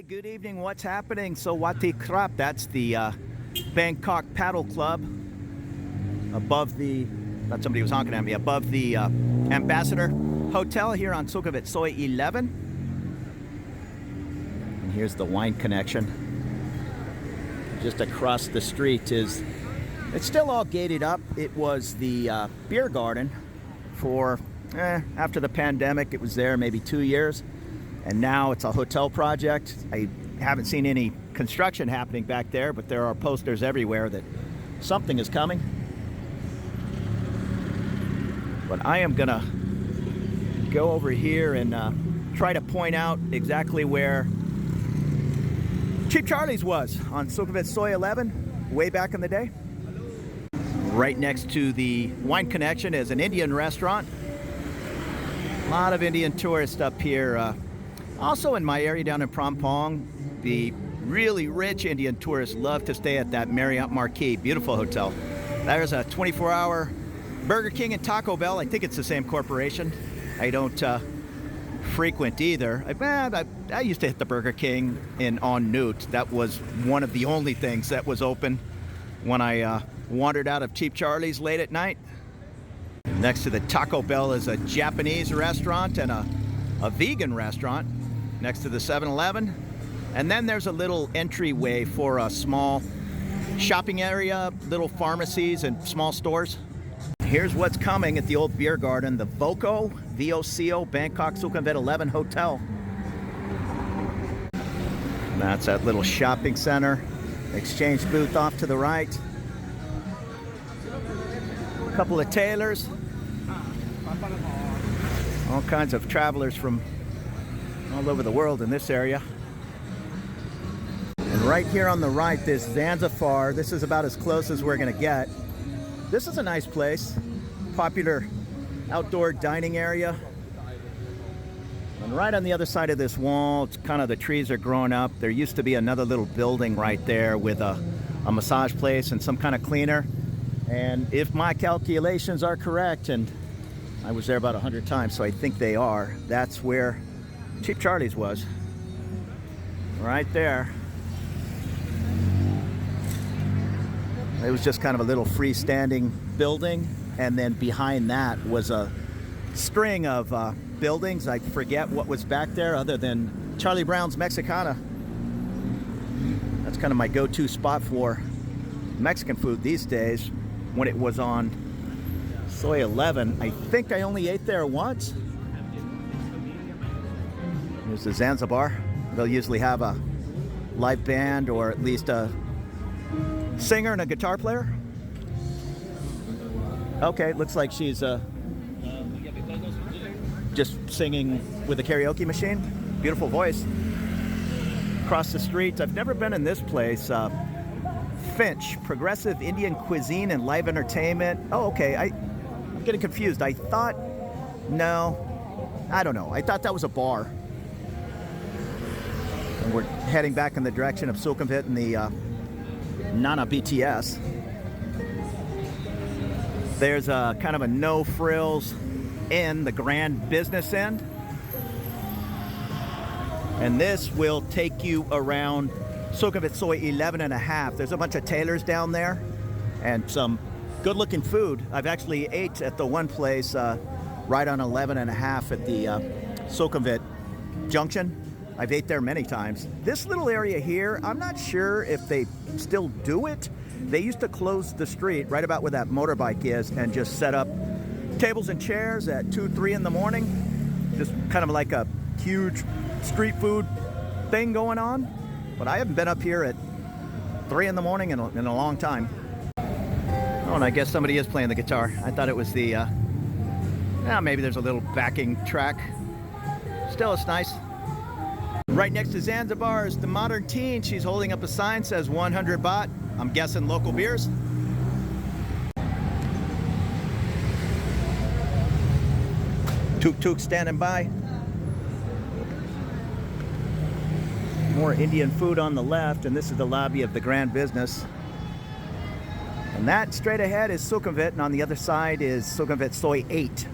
Hey, good evening. What's happening? So Wati Krap, that's the Bangkok Paddle Club above the, thought somebody was honking at me, above the Ambassador Hotel here on Sukhumvit Soi 11. And here's the wine connection. Just across the street is, it's still all gated up. It was the beer garden for, after the pandemic, it was there maybe 2 years. And now it's a hotel project. I haven't seen any construction happening back there, but there are posters everywhere that something is coming. But I am gonna go over here and try to point out exactly where Cheap Charlie's was on Sukhumvit Soi 11 way back in the day. Right next to the Wine Connection is an Indian restaurant. A lot of Indian tourists up here. Also in my area down in Prampong, the really rich Indian tourists love to stay at that Marriott Marquis. Beautiful hotel. There's a 24-hour Burger King and Taco Bell. I think it's the same corporation. I don't frequent either. I used to hit the Burger King on Newt. That was one of the only things that was open when I wandered out of Cheap Charlie's late at night. Next to the Taco Bell is a Japanese restaurant and a vegan restaurant next to the 7-Eleven. And then there's a little entryway for a small shopping area, little pharmacies and small stores. Here's what's coming at the old beer garden, the VOCO, V-O-C-O, Bangkok Sukhumvit 11 Hotel. And that's that little shopping center. Exchange booth off to the right. A couple of tailors. All kinds of travelers from all over the world in this area. And right here on the right, this Zanzibar. This is about as close as we're gonna get. This is a nice place. Popular outdoor dining area. And right on the other side of this wall, it's kind of the trees are growing up. There used to be another little building right there with a massage place and some kind of cleaner. And if my calculations are correct, and I was there about 100 times, so I think they are, that's where Cheap Charlie's was. Right there. It was just kind of a little freestanding building, and then behind that was a string of buildings. I forget what was back there other than Charlie Brown's Mexicana. That's kind of my go-to spot for Mexican food these days. When it was on Soi 11, I think I only ate there once. There's the Zanzibar. They'll usually have a live band or at least a singer and a guitar player. Okay, looks like she's just singing with a karaoke machine. Beautiful voice. Across the street, I've never been in this place. Finch, progressive Indian cuisine and live entertainment. Oh, okay, I'm getting confused. I thought, no, I don't know. I thought that was a bar. And we're heading back in the direction of Sukhumvit and the Nana BTS. There's a kind of a no frills in the grand business end. And this will take you around Sukhumvit Soi 11 and a half. There's a bunch of tailors down there and some good looking food. I've actually ate at the one place right on 11 and a half at the Sukhumvit Junction. I've ate there many times. This little area here, I'm not sure if they still do it. They used to close the street right about where that motorbike is and just set up tables and chairs at 2, 3 in the morning. Just kind of like a huge street food thing going on. But I haven't been up here at 3 in the morning in a long time. Oh, and I guess somebody is playing the guitar. I thought it was the, maybe there's a little backing track. Still, it's nice. Right next to Zanzibar is the Modern Teen. She's holding up a sign, says 100 baht. I'm guessing local beers. Tuk Tuk standing by. More Indian food on the left, and this is the lobby of the Grand Business. And that straight ahead is Sukhumvit, and on the other side is Sukhumvit Soi 8.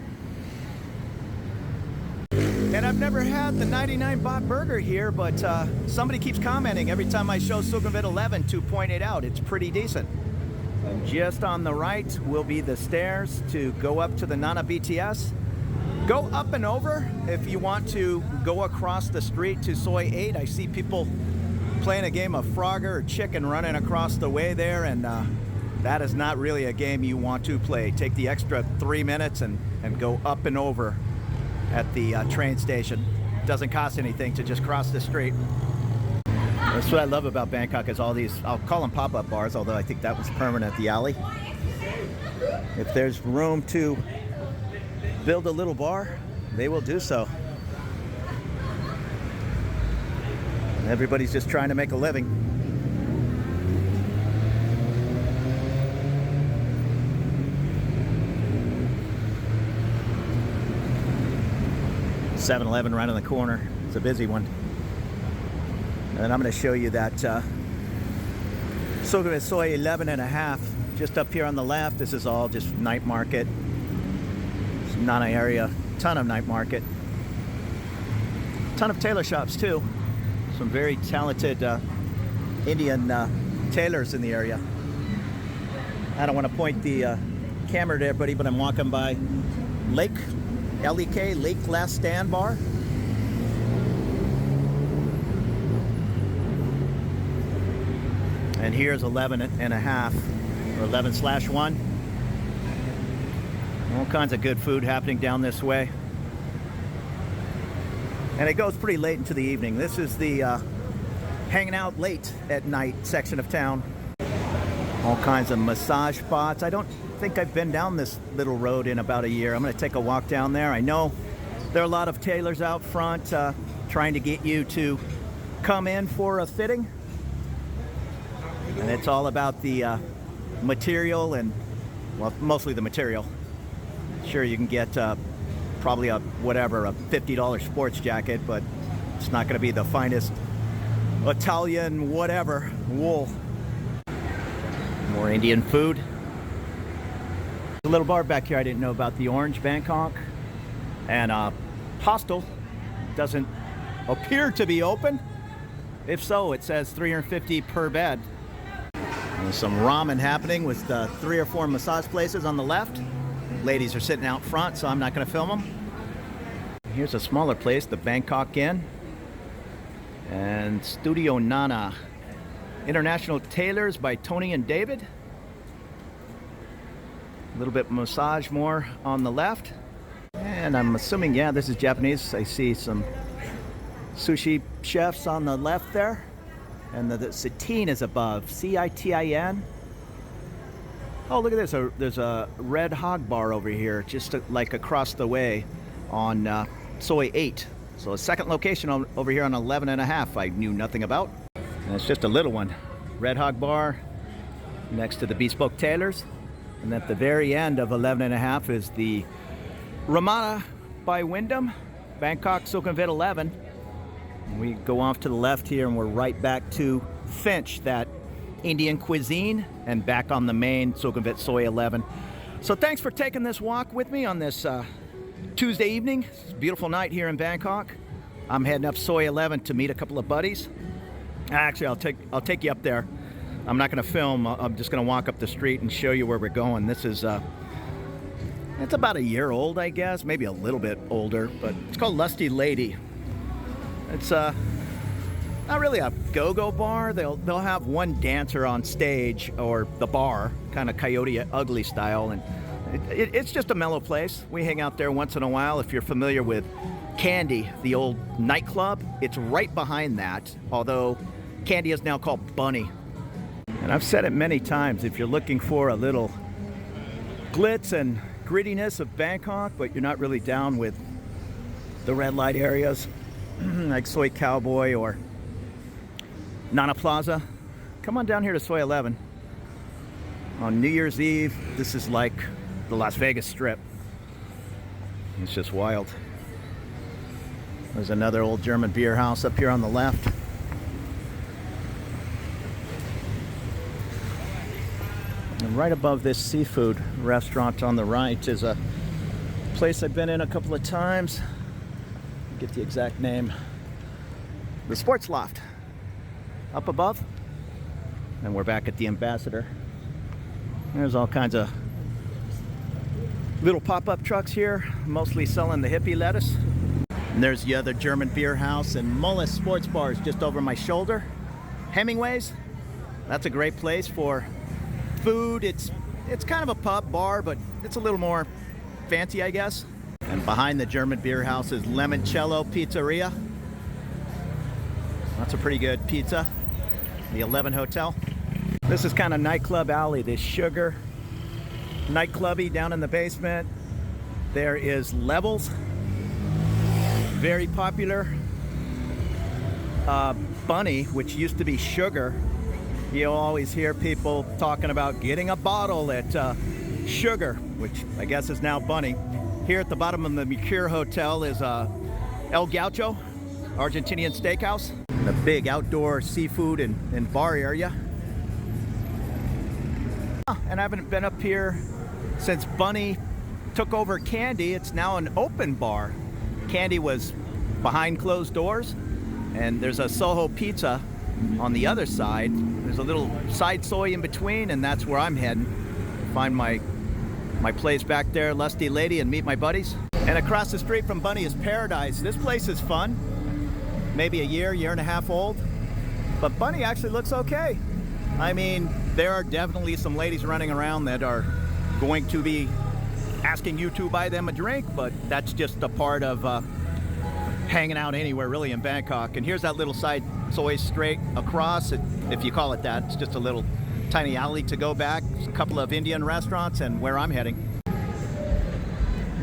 And I've never had the 99 baht burger here, but somebody keeps commenting every time I show Sukhumvit 11 to point it out. It's pretty decent. And just on the right will be the stairs to go up to the Nana BTS. Go up and over if you want to go across the street to Soi 8. I see people playing a game of Frogger or Chicken running across the way there, and that is not really a game you want to play. Take the extra 3 minutes and go up and over at the train station. Doesn't cost anything to just cross the street. That's what I love about Bangkok, is all these, I'll call them pop-up bars, although I think that was permanent, the alley. If there's room to build a little bar, they will do so. And everybody's just trying to make a living. .7-Eleven right on the corner. It's a busy one. And I'm going to show you that Sukhumvit Soi 11.5 just up here on the left. This is all just night market. It's Nana area, ton of night market. Ton of tailor shops too. Some very talented Indian tailors in the area. I don't want to point the camera to everybody, but I'm walking by Lake, L-E-K, Lake Last Stand Bar. And here's 11.5 or 11/1. All kinds of good food happening down this way. And it goes pretty late into the evening. This is the hanging out late at night section of town. All kinds of massage spots. I don't think I've been down this little road in about a year. I'm going to take a walk down there. I know there are a lot of tailors out front trying to get you to come in for a fitting. And it's all about the material and, well, mostly the material. Sure, you can get probably a $50 sports jacket, but it's not going to be the finest Italian whatever wool. More Indian food. A little bar back here I didn't know about, the Orange Bangkok. And hostel doesn't appear to be open. If so, it says $350 per bed. There's some ramen happening with 3 or 4 massage places on the left. Ladies are sitting out front, so I'm not going to film them. Here's a smaller place, the Bangkok Inn. And Studio Nana. International Tailors by Tony and David. A little bit massage more on the left. And I'm assuming, yeah, this is Japanese. I see some sushi chefs on the left there. And the Citin is above, C-I-T-I-N. Oh, look at this. There's a Red Hog bar over here, just like across the way on Soi 8. So a second location over here on 11.5 I knew nothing about. And it's just a little one. Red Hog bar next to the Bespoke Tailors. And at the very end of 11.5 is the Ramada by Wyndham, Bangkok Sukhumvit 11. We go off to the left here and we're right back to Finch, that Indian cuisine, and back on the main Sukhumvit Soi 11. So thanks for taking this walk with me on this Tuesday evening. It's a beautiful night here in Bangkok. I'm heading up Soi 11 to meet a couple of buddies. Actually, I'll take you up there. I'm not going to film. I'm just going to walk up the street and show you where we're going. This is it's about a year old, I guess, maybe a little bit older, but it's called Lusty Lady. It's not really a go-go bar. They'll have one dancer on stage, or the bar, kind of Coyote Ugly style, and it's just a mellow place. We hang out there once in a while. If you're familiar with Candy, the old nightclub, it's right behind that, although Candy is now called Bunny. And I've said it many times, if you're looking for a little glitz and grittiness of Bangkok, but you're not really down with the red light areas, like Soi Cowboy or Nana Plaza, come on down here to Soi 11. On New Year's Eve, this is like the Las Vegas Strip. It's just wild. There's another old German beer house up here on the left. And right above this seafood restaurant on the right is a place I've been in a couple of times. get the exact name. The Sports Loft up above. And we're back at the Ambassador. There's all kinds of little pop-up trucks here, mostly selling the hippie lettuce. And there's the other German beer house and Mullis Sports Bars just over my shoulder. Hemingway's, that's a great place for food. It's kind of a pub bar, but it's a little more fancy, I guess. And behind the German beer house is Limoncello Pizzeria. That's a pretty good pizza. The 11 Hotel. This is kind of nightclub alley. This Sugar nightclubby down in the basement. There is Levels, very popular. Bunny, which used to be Sugar. You'll always hear people talking about getting a bottle at Sugar, which I guess is now Bunny. Here at the bottom of the Mercure Hotel is El Gaucho, Argentinian steakhouse. The big outdoor seafood and bar area. And I haven't been up here since Bunny took over Candy. It's now an open bar. Candy was behind closed doors, and there's a Soho Pizza on the other side. There's a little side soy in between, and that's where I'm heading. Find my place back there, Lusty Lady, and meet my buddies. And across the street from Bunny is Paradise. This place is fun. Maybe a year and a half old. But Bunny actually looks okay. I mean, there are definitely some ladies running around that are going to be asking you to buy them a drink, but that's just a part of hanging out anywhere really in Bangkok. And here's that little side soy straight across, if you call it that. It's just a little tiny alley to go back, a couple of Indian restaurants, and where I'm heading.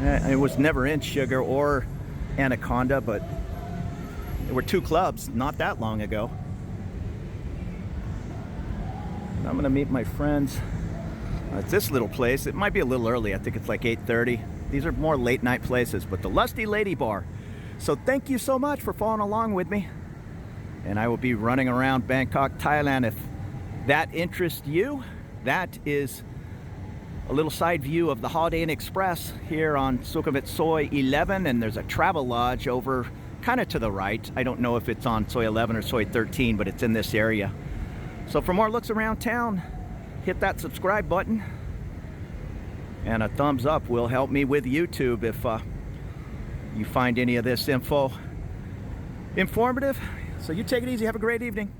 I was never in Sugar or Anaconda, but there were two clubs not that long ago. I'm gonna meet my friends at this little place. It might be a little early. I think it's like 8:30. These are more late night places, but the Lusty Lady Bar. So thank you so much for following along with me. And I will be running around Bangkok, Thailand. If that interests you, that is a little side view of the Holiday Inn Express here on Sukhumvit Soi 11. And there's a travel lodge over kind of to the right. I don't know if it's on Soi 11 or Soi 13, but it's in this area. So for more looks around town, hit that subscribe button, and a thumbs up will help me with YouTube if you find any of this info informative. So you take it easy. Have a great evening.